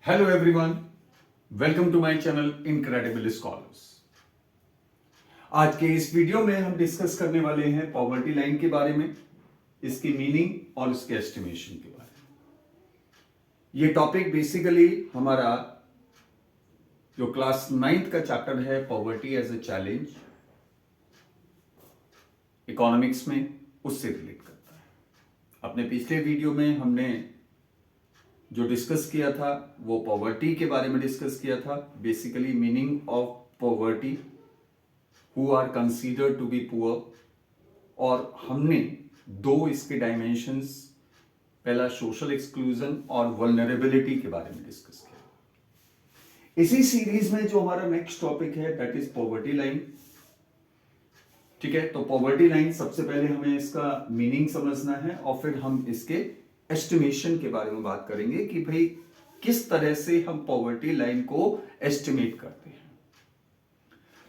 Hello everyone, welcome to my channel incredible scholars. आज के इस वीडियो में हम डिस्कस करने वाले हैं पॉवर्टी लाइन के बारे में, इसकी मीनिंग और इसके एस्टिमेशन के बारे में। ये टॉपिक बेसिकली हमारा जो क्लास 9th का चैप्टर है poverty as a challenge economics में, उससे रिलेट करता है। अपने पिछले वीडियो में हमने जो डिस्कस किया था वो पॉवर्टी के बारे में डिस्कस किया था, basically meaning of poverty, who are considered to be poor, और हमने दो इसके डायमेंशंस, पहला सोशल एक्सक्लूजन और वल्नरेबिलिटी के बारे में डिस्कस किया। इसी सीरीज में जो हमारा नेक्स्ट टॉपिक है दैट इज पॉवर्टी लाइन। ठीक है, तो पॉवर्टी लाइन सबसे पहले हमें इसका मीनिंग समझना है और फिर हम इसके एस्टिमेशन के बारे में बात करेंगे कि भाई किस तरह से हम पॉवर्टी लाइन को एस्टिमेट करते हैं।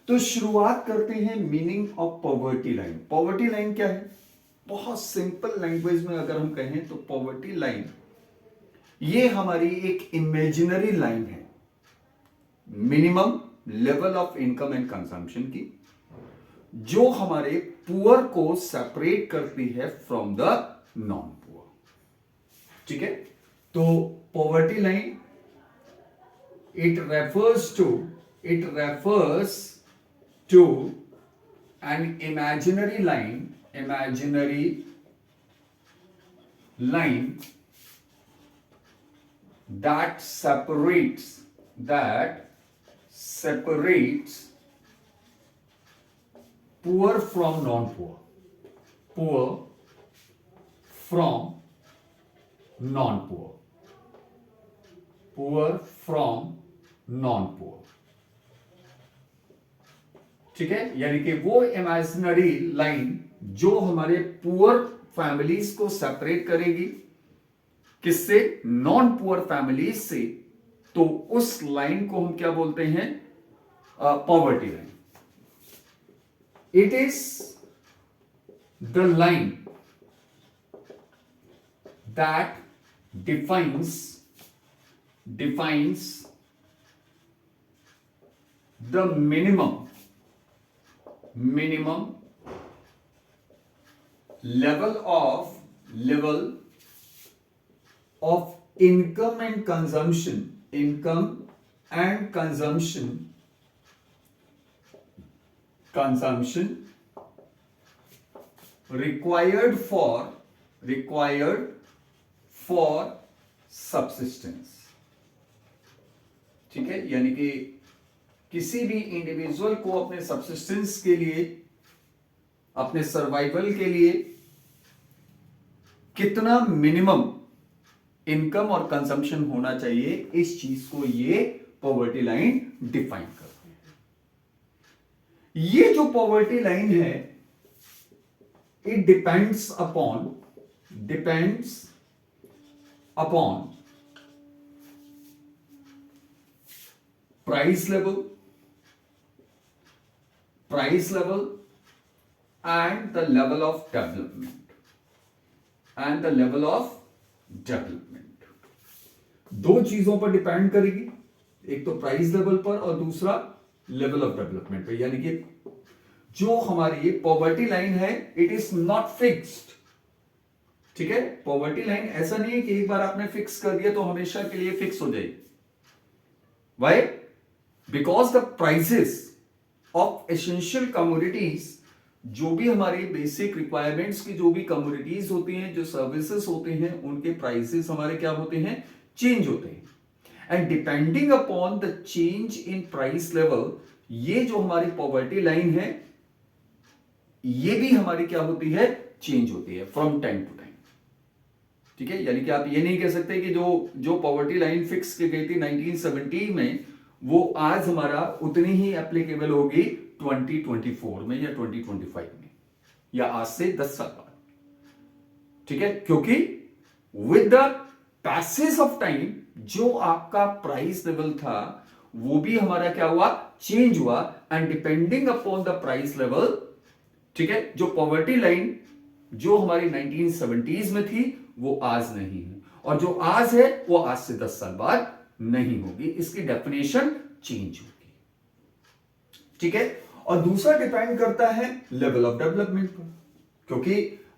तो शुरुआत करते हैं meaning of poverty line. Poverty line क्या है? बहुत सिंपल लैंग्वेज में अगर हम कहें तो पॉवर्टी लाइन ये हमारी एक इमेजिनरी लाइन है minimum level of income and consumption की, जो हमारे पुअर को सेपरेट करती है फ्रॉम द नॉन पुअर। ठीक है, तो poverty line it refers to an imaginary line that separates poor from non-poor, poor from non-poor, poor from non-poor। ठीक है, यानी कि वो इमेजिनरी लाइन जो हमारे पुअर फैमिलीज को सेपरेट करेगी किससे? नॉन पुअर फैमिलीज से। तो उस लाइन को हम क्या बोलते हैं? Poverty line. It is the line that defines the minimum level of income and consumption required for subsistence। ठीक है, यानी कि किसी भी इंडिविजुअल को अपने सबसिस्टेंस के लिए, अपने सर्वाइवल के लिए कितना मिनिमम इनकम और कंजम्पशन होना चाहिए, इस चीज को ये पॉवर्टी लाइन डिफाइन करती है। ये जो पॉवर्टी लाइन है it depends upon price level and the level of development। दो चीजों पर डिपेंड करेगी, एक तो प्राइस लेवल पर और दूसरा लेवल ऑफ डेवलपमेंट पर। यानी कि जो हमारी पॉवर्टी लाइन है इट इज नॉट फिक्स्ड। ठीक है, पॉवर्टी लाइन ऐसा नहीं है कि एक बार आपने फिक्स कर दिया तो हमेशा के लिए फिक्स हो जाएगी। Why? Because the prices of essential commodities, जो भी हमारी बेसिक रिक्वायरमेंट्स की जो भी कमोडिटीज होती हैं, जो सर्विसेज होते हैं, उनके प्राइसेस हमारे क्या होते हैं? चेंज होते हैं। And depending upon the change in price level, ये जो हमारी पॉवर्टी लाइन है ये भी हमारी क्या होती है? चेंज होती है फ्रॉम टाइम टू टाइम। ठीक है, यानी कि आप ये नहीं कह सकते कि जो पॉवर्टी लाइन फिक्स की गई थी 1970 में वो आज हमारा उतनी ही एप्लीकेबल होगी 2024 में या 2025 में या आज से 10 साल बाद। ठीक है, क्योंकि with the passage of time जो आपका प्राइस लेवल था वो भी हमारा क्या हुआ? चेंज हुआ। And depending upon the price level, ठीक है, जो पॉवर्टी लाइन जो हमारी 1970s में थी वो आज नहीं है, और जो आज है वो आज से 10 साल बाद नहीं होगी, इसकी डेफिनेशन चेंज होगी। ठीक है, और दूसरा डिपेंड करता है लेवल ऑफ डेवलपमेंट पर, क्योंकि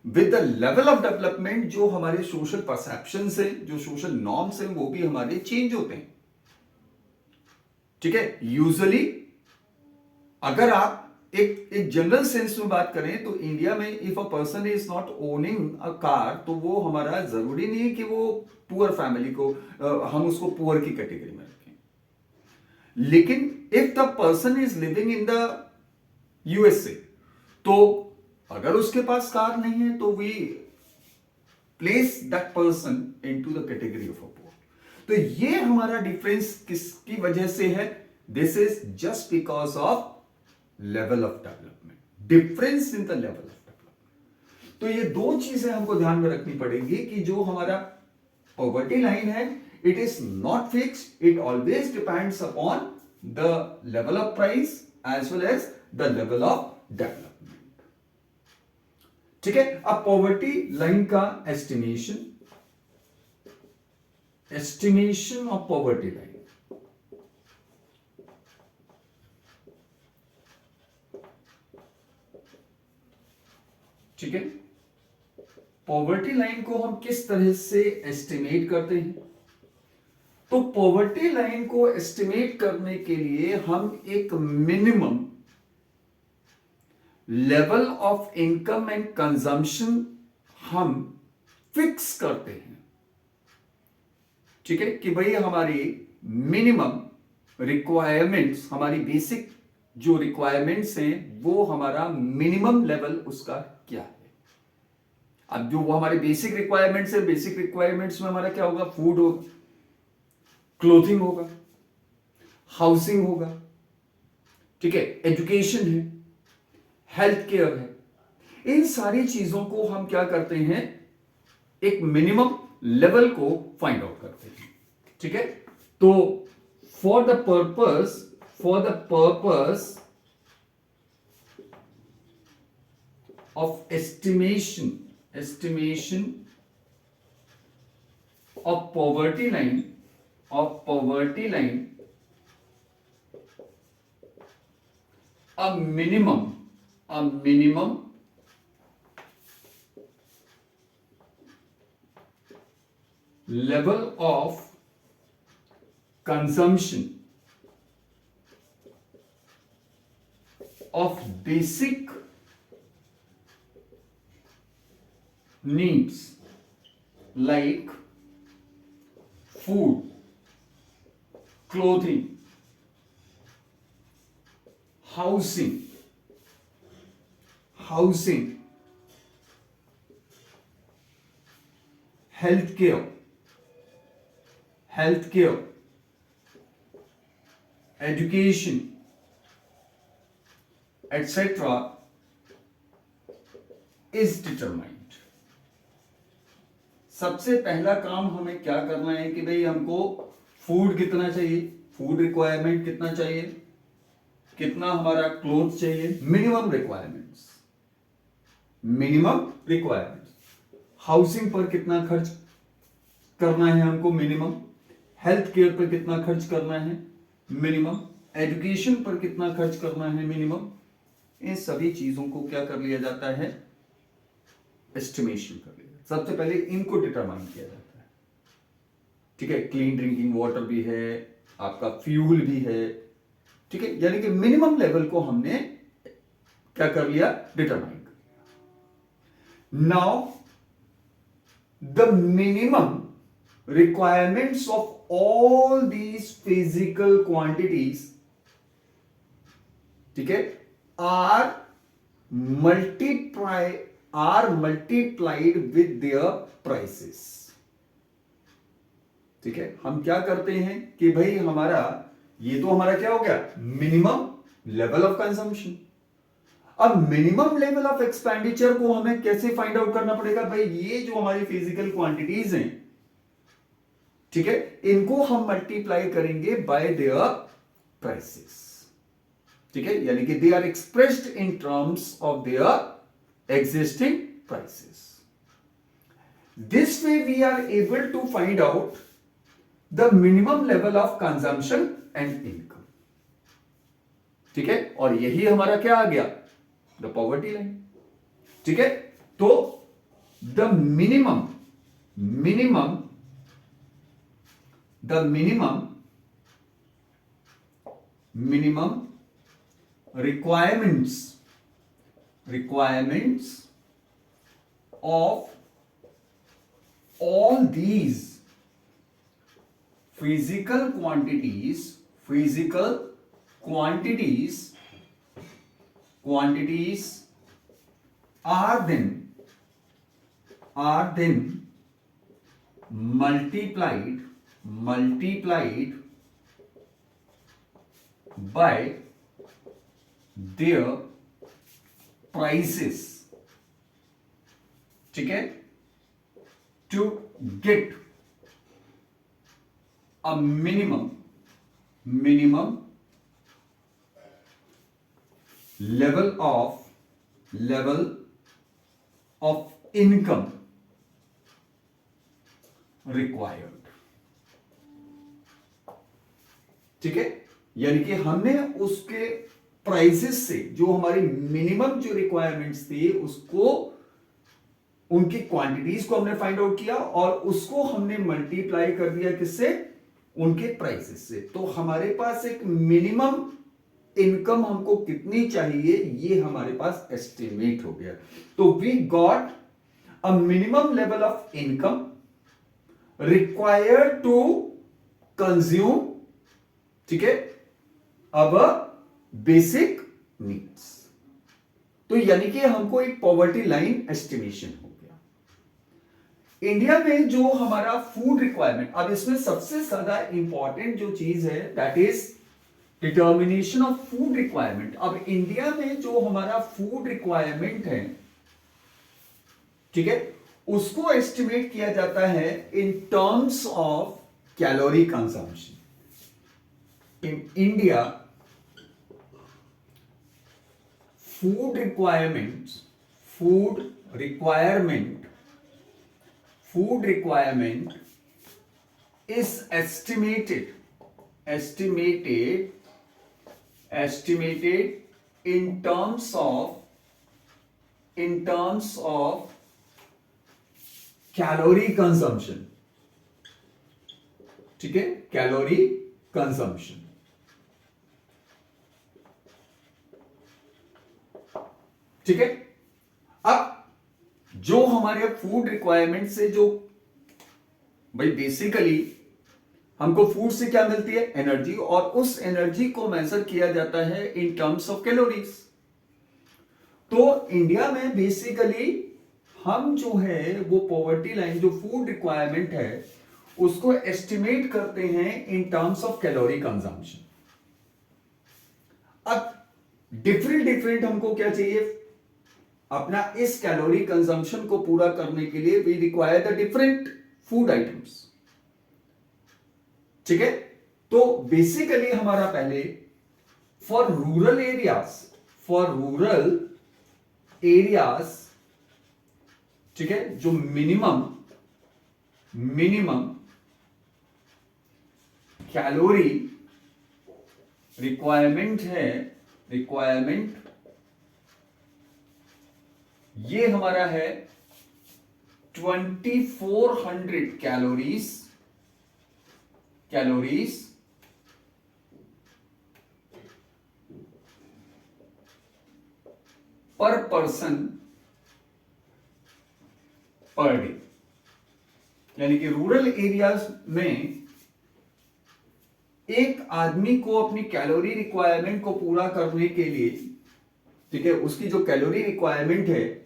with the level of development जो हमारे सोशल परसेप्शंस हैं, जो सोशल नॉर्म्स हैं, वो भी हमारे चेंज होते हैं। ठीक है, यूजुअली अगर आप एक जनरल सेंस में बात करें तो इंडिया में if a person is not owning a car, तो वो हमारा जरूरी नहीं है कि वो पुअर फैमिली को हम उसको पुअर की कैटेगरी में रखें। लेकिन if the person is living in the USA, तो अगर उसके पास कार नहीं है तो we place that person into the category of a poor. तो ये हमारा डिफरेंस किसकी वजह से है? This is just because of level of development, difference in the level of development. तो ये दो चीजें हमको ध्यान में रखनी पड़ेगी कि जो हमारा पॉवर्टी लाइन है, it is not fixed, it always depends upon the level of price as well as the level of development. ठीक है, अब पॉवर्टी लाइन का एस्टिमेशन ऑफ पॉवर्टी लाइन। ठीक है, पॉवर्टी लाइन को हम किस तरह से एस्टिमेट करते हैं? तो पॉवर्टी लाइन को एस्टिमेट करने के लिए हम एक minimum level of income and consumption हम फिक्स करते हैं। ठीक है, कि भाई हमारी मिनिमम रिक्वायरमेंट्स, हमारी बेसिक जो रिक्वायरमेंट्स हैं, वो हमारा मिनिमम लेवल उसका क्या है। अब जो वो हमारे बेसिक रिक्वायरमेंट्स है, बेसिक रिक्वायरमेंट्स में हमारा क्या होगा? फूड होगा, क्लोथिंग होगा, हाउसिंग होगा, ठीक है, एजुकेशन है, हेल्थ केयर है। इन सारी चीजों को हम क्या करते हैं? एक मिनिमम लेवल को फाइंड आउट करते हैं। ठीक है, तो for the purpose of estimation of poverty line, a minimum level of consumption of basic needs like food, clothing, housing, healthcare, education, etc. is determined. सबसे पहला काम हमें क्या करना है कि भाई हमको फूड कितना चाहिए, फूड रिक्वायरमेंट कितना चाहिए, कितना हमारा क्लोथ चाहिए, मिनिमम रिक्वायरमेंट्स, हाउसिंग पर कितना खर्च करना है हमको, मिनिमम, हेल्थ केयर पर कितना खर्च करना है, मिनिमम, एजुकेशन पर कितना खर्च करना है, मिनिमम। इन सभी चीजों को क्या कर लिया जाता है? एस्टिमेशन कर लिया। सबसे पहले इनको डिटरमाइन किया जाता है। ठीक है, क्लीन ड्रिंकिंग वाटर भी है, आपका फ्यूल भी है। ठीक है, यानी कि मिनिमम लेवल को हमने क्या कर लिया? डिटरमाइन कर लिया। Now the minimum requirements of all these physical quantities, ठीक है, are multiplied with their prices। ठीक है, हम क्या करते हैं कि भाई हमारा ये तो हमारा क्या हो गया? Minimum level of consumption. अब मिनिमम लेवल ऑफ एक्सपेंडिचर को हमें कैसे फाइंड आउट करना पड़ेगा? भाई ये जो हमारी फिजिकल क्वांटिटीज हैं, ठीक है, इनको हम मल्टीप्लाई करेंगे बाय देयर प्राइसेस। ठीक है, यानी कि they are expressed in terms of their existing prices. This way we are able to find out the minimum level of consumption and income. ठीक है, और यही हमारा क्या आ गया, द पॉवर्टी लाइन। ठीक है, तो the minimum requirements of all these physical quantities are then multiplied by their prices, ठीक है, to get a minimum level of income required। ठीक है, यानी कि हमने उसके प्राइसेस से जो हमारी मिनिमम जो रिक्वायरमेंट्स थी उसको, उनकी क्वांटिटीज को हमने फाइंड आउट किया और उसको हमने मल्टीप्लाई कर दिया किससे, उनके प्राइसेस से। तो हमारे पास एक मिनिमम इनकम हमको कितनी चाहिए ये हमारे पास एस्टिमेट हो गया। तो we got a minimum level of income required to consume, ठीक है, अवर बेसिक नीड्स। तो यानी कि हमको एक पॉवर्टी लाइन एस्टिमेशन हो गया। इंडिया में जो हमारा फूड रिक्वायरमेंट, अब इसमें सबसे ज्यादा इंपॉर्टेंट जो चीज है that is determination of food requirement. अब इंडिया में जो हमारा फूड रिक्वायरमेंट है, ठीक है, उसको एस्टिमेट किया जाता है इन terms of calorie consumption. In India food requirement is estimated in terms of calorie consumption, ठीक है, कैलोरी कंजम्पशन। ठीक है, अब जो हमारे फूड रिक्वायरमेंट से जो भाई बेसिकली हमको फूड से क्या मिलती है, एनर्जी, और उस एनर्जी को मेजर किया जाता है इन टर्म्स ऑफ कैलोरीज। तो इंडिया में बेसिकली हम जो है वो पॉवर्टी लाइन, जो फूड रिक्वायरमेंट है उसको एस्टिमेट करते हैं इन टर्म्स ऑफ कैलोरी कंजम्पशन। अब डिफरेंट हमको क्या चाहिए, अपना इस कैलोरी कंजम्पशन को पूरा करने के लिए we require the different food items. ठीक है, तो बेसिकली हमारा पहले फॉर रूरल एरियाज, ठीक है, जो मिनिमम कैलोरी रिक्वायरमेंट है, ये हमारा है 2400 कैलोरीज पर पर्सन पर डे। यानी कि रूरल एरियाज में एक आदमी को अपनी कैलोरी रिक्वायरमेंट को पूरा करने के लिए, ठीक है, उसकी जो कैलोरी रिक्वायरमेंट है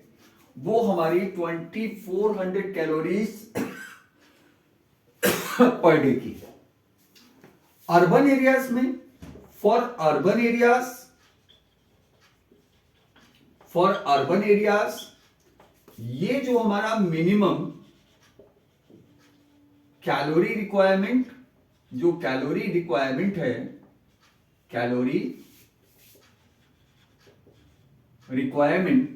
वो हमारी 2400 कैलोरीज पर डे की है। अर्बन एरियाज में, फॉर अर्बन एरियाज ये जो हमारा मिनिमम कैलोरी रिक्वायरमेंट है, कैलोरी रिक्वायरमेंट,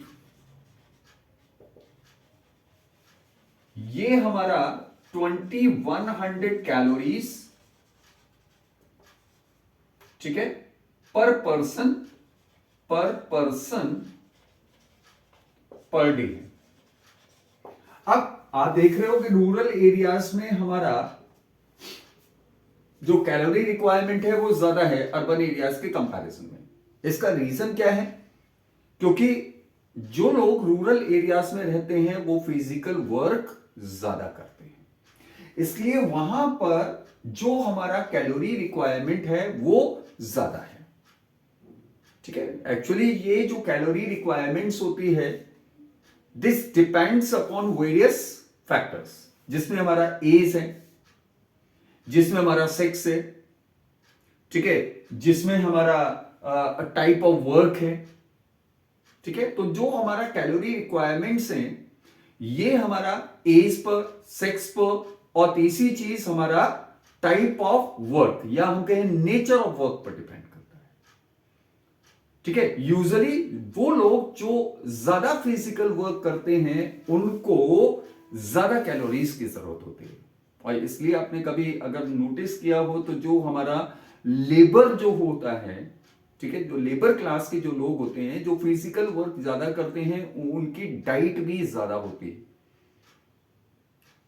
ये हमारा 2100 कैलोरीज, ठीक है, पर पर्सन पर डे है। अब आप देख रहे हो कि रूरल एरियाज में हमारा जो कैलोरी रिक्वायरमेंट है वो ज्यादा है अर्बन एरियाज के कंपैरिजन में। इसका रीजन क्या है? क्योंकि जो लोग रूरल एरियाज में रहते हैं वो फिजिकल वर्क ज्यादा करते हैं, इसलिए वहां पर जो हमारा कैलोरी रिक्वायरमेंट है वो ज्यादा है, ठीक है। एक्चुअली ये जो कैलोरी रिक्वायरमेंट्स होती है, this depends upon various factors, जिसमें हमारा एज है, जिसमें हमारा सेक्स है, ठीक है, जिसमें हमारा टाइप ऑफ वर्क है, ठीक है। तो जो हमारा कैलोरी रिक्वायरमेंट्स हैं ये हमारा एज पर, सेक्स पर, और तीसरी चीज हमारा टाइप ऑफ वर्क या हम कहें नेचर ऑफ वर्क पर डिपेंड करता है, ठीक है। यूजुअली वो लोग जो ज्यादा फिजिकल वर्क करते हैं उनको ज्यादा कैलोरीज की जरूरत होती है। और इसलिए आपने कभी अगर नोटिस किया हो तो जो हमारा लेबर जो होता है, ठीक है, जो लेबर क्लास के जो लोग होते हैं जो फिजिकल वर्क ज्यादा करते हैं उनकी डाइट भी ज्यादा होती है,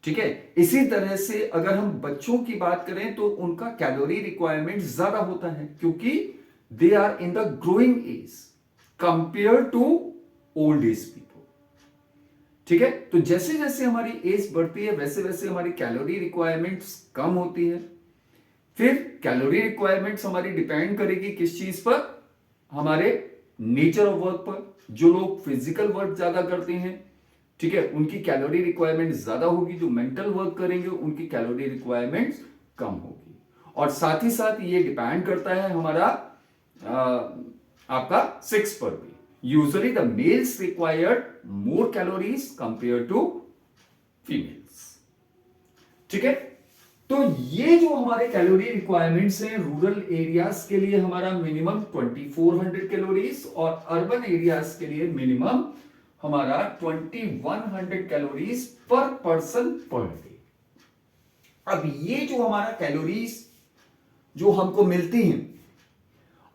ठीक है। इसी तरह से अगर हम बच्चों की बात करें तो उनका कैलोरी रिक्वायरमेंट ज्यादा होता है क्योंकि they are in the growing age compare to old age people, ठीक है। तो जैसे जैसे हमारी एज बढ़ती है वैसे वैसे हमारी कैलोरी रिक्वायरमेंट्स कम होती है। फिर कैलोरी रिक्वायरमेंट्स हमारी डिपेंड करेगी किस चीज पर? हमारे नेचर ऑफ वर्क पर। जो लोग फिजिकल वर्क ज्यादा करते हैं, ठीक है, उनकी कैलोरी रिक्वायरमेंट ज्यादा होगी, जो मेंटल वर्क करेंगे उनकी कैलोरी रिक्वायरमेंट कम होगी। और साथ ही साथ ये डिपेंड करता है हमारा आपका सेक्स पर भी। Usually the males required more calories compare to females, ठीक है। तो ये जो हमारे कैलोरी रिक्वायरमेंट्स हैं रूरल एरियाज के लिए हमारा मिनिमम 2400 कैलोरीज और अर्बन एरियाज के लिए मिनिमम हमारा 2100 कैलोरीज पर पर्सन पर डे। अब ये जो हमारा कैलोरीज जो हमको मिलती हैं,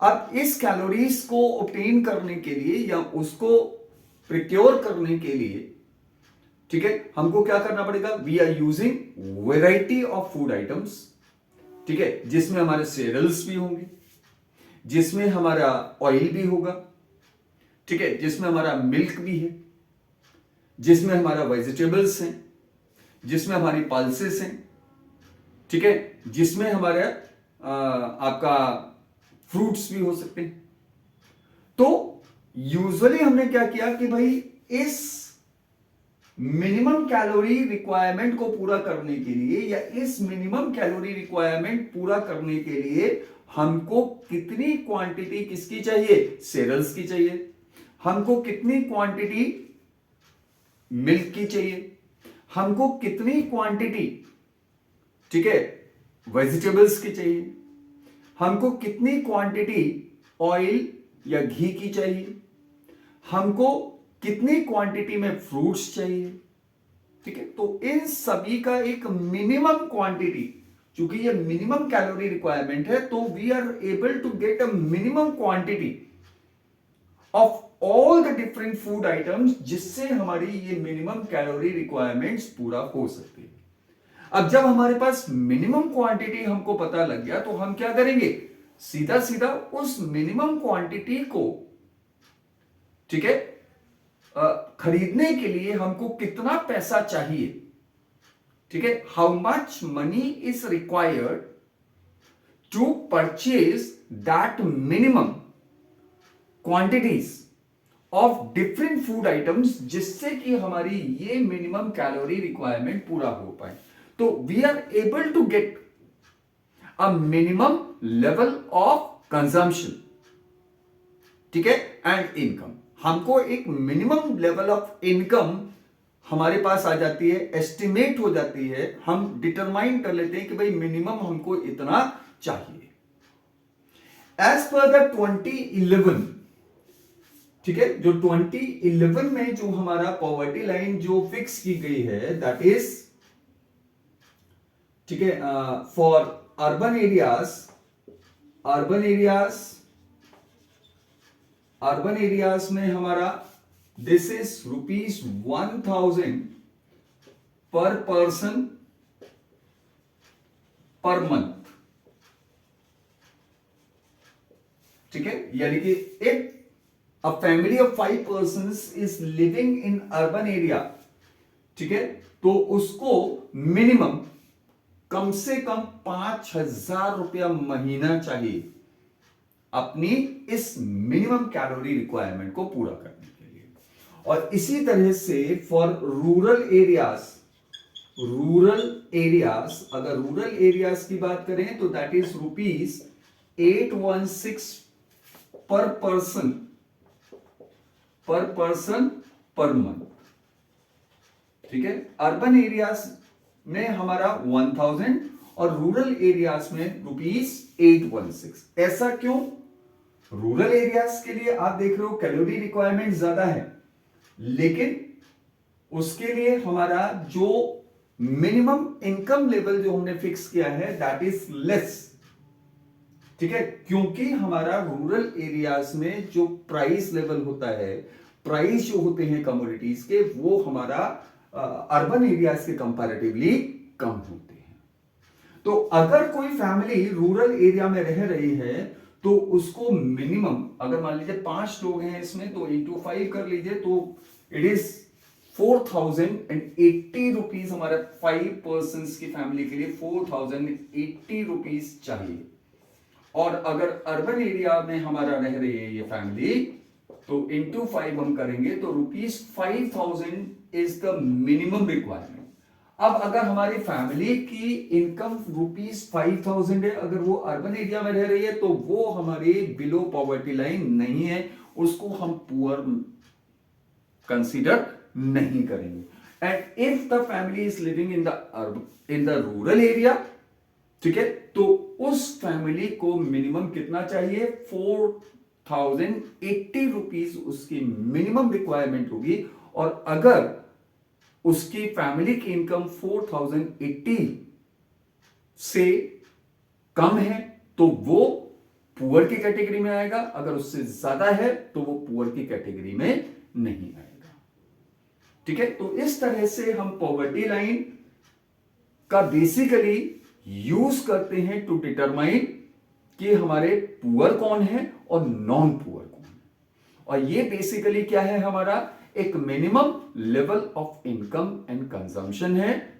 अब इस कैलोरीज को ऑब्टेन करने के लिए या उसको प्रिक्योर करने के लिए, ठीक है, हमको क्या करना पड़ेगा? We are using variety of food items, ठीक है, जिसमें हमारे सेरेल्स भी होंगे, जिसमें हमारा ऑयल भी होगा, ठीक है, जिसमें हमारा मिल्क भी है, जिसमें हमारा वेजिटेबल्स हैं, जिसमें हमारी पल्सेस हैं, ठीक है, जिसमें हमारा आपका फ्रूट्स भी हो सकते हैं। तो यूजुअली हमने क्या किया कि भाई इस मिनिमम कैलोरी रिक्वायरमेंट को पूरा करने के लिए या इस मिनिमम कैलोरी रिक्वायरमेंट पूरा करने के लिए हमको कितनी क्वांटिटी किसकी चाहिए? सेरेल्स की चाहिए। हमको कितनी क्वांटिटी मिल्क की चाहिए? हमको कितनी क्वांटिटी, ठीक है, वेजिटेबल्स की चाहिए? हमको कितनी क्वांटिटी ऑयल या घी की चाहिए? हमको कितनी क्वांटिटी में फ्रूट्स चाहिए? ठीक है, तो इन सभी का एक मिनिमम क्वांटिटी, क्योंकि ये मिनिमम कैलोरी रिक्वायरमेंट है, तो we are able to get a minimum quantity of all the different food items, जिससे हमारी ये मिनिमम कैलोरी रिक्वायरमेंट्स पूरा हो सकती है। अब जब हमारे पास मिनिमम क्वांटिटी हमको पता लग गया तो हम क्या करेंगे? सीधा सीधा उस मिनिमम क्वांटिटी को, ठीक है, खरीदने के लिए हमको कितना पैसा चाहिए, ठीक है, how much money is required to purchase that minimum quantities of different food items, जिससे कि हमारी ये मिनिमम कैलोरी रिक्वायरमेंट पूरा हो पाए। तो we are able to get a minimum level of consumption, ठीक है, एंड इनकम। हमको एक मिनिमम लेवल ऑफ इनकम हमारे पास आ जाती है, एस्टिमेट हो जाती है, हम डिटरमाइन कर लेते हैं कि भाई मिनिमम हमको इतना चाहिए। एज पर द 2011, ठीक है, जो 2011 में जो हमारा पॉवर्टी लाइन जो फिक्स की गई है, दैट इज ठीक है, for urban areas, urban areas में हमारा दिस इज ₹1000 पर पर्सन पर मंथ। ठीक है, यानी कि if a family of 5 persons is living in urban area, ठीक है, तो उसको मिनिमम कम से कम 5,000 रुपया महीना चाहिए अपनी इस मिनिमम कैलोरी रिक्वायरमेंट को पूरा करने के लिए। और इसी तरह से फॉर रूरल अगर रूरल एरियाज की बात करें तो दैट इज ₹816 पर पर्सन पर मंथ। ठीक है, अर्बन एरियाज में हमारा 1000 और रूरल एरियाज में ₹816। ऐसा क्यों? रूरल एरियाज के लिए आप देख रहे हो कैलोरी रिक्वायरमेंट ज्यादा है, लेकिन उसके लिए हमारा जो मिनिमम इनकम लेवल जो हमने फिक्स किया है दैट इज लेस। ठीक है, क्योंकि हमारा रूरल एरियाज में जो प्राइस लेवल होता है, प्राइस जो होते हैं कमोडिटीज के, वो हमारा अर्बन एरियाज के कंपैरेटिवली कम होते हैं। तो अगर कोई फैमिली रूरल एरिया में रह रही है तो उसको मिनिमम, अगर मान लीजिए 5 लोग हैं इसमें, तो इंटू 5 कर लीजिए, तो इट इज 4080 रुपीज हमारे 5 पर्सन की फैमिली के लिए 4080 रुपीज चाहिए। और अगर अर्बन एरिया में हमारा रह रही है ये फैमिली, तो इंटू 5 हम करेंगे तो ₹5000 इज द मिनिमम रिक्वायरमेंट। अब अगर हमारी फैमिली की इनकम ₹5000 है, अगर वो अर्बन एरिया में रह रही है, तो वो हमारी बिलो पॉवर्टी लाइन नहीं है, उसको हम पुअर कंसीडर नहीं करेंगे। And if the family is living in the rural area, ठीक है, तो उस फैमिली को मिनिमम कितना चाहिए? 4080 रुपीज उसकी मिनिमम रिक्वायरमेंट होगी। और अगर उसकी फैमिली की इनकम 4080 से कम है तो वो पुअर की कैटेगरी में आएगा, अगर उससे ज्यादा है तो वो पुअर की कैटेगरी में नहीं आएगा। ठीक है, तो इस तरह से हम पॉवर्टी लाइन का बेसिकली यूज करते हैं टू डिटरमाइन कि हमारे पुअर कौन है और नॉन पुअर कौन है। और ये बेसिकली क्या है? हमारा एक minimum level of income and consumption है।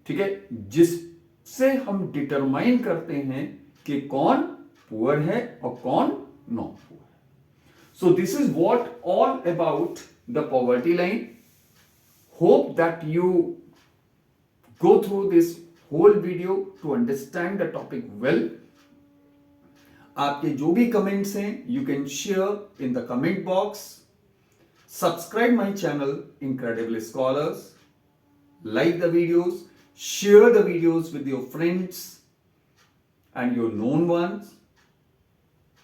ठीक है, जिससे हम डिटरमाइन करते हैं कि कौन पुअर है और कौन नॉन पुअर है। So this is what all about the poverty line. Hope that you go through this whole video to understand the topic well. आपके जो भी कमेंट्स हैं you can share in the comment box. Subscribe my channel Incredible Scholars. Like the videos, share the videos with your friends and your known ones.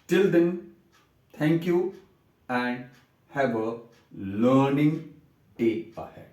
Till then, thank you and have a learning day ahead.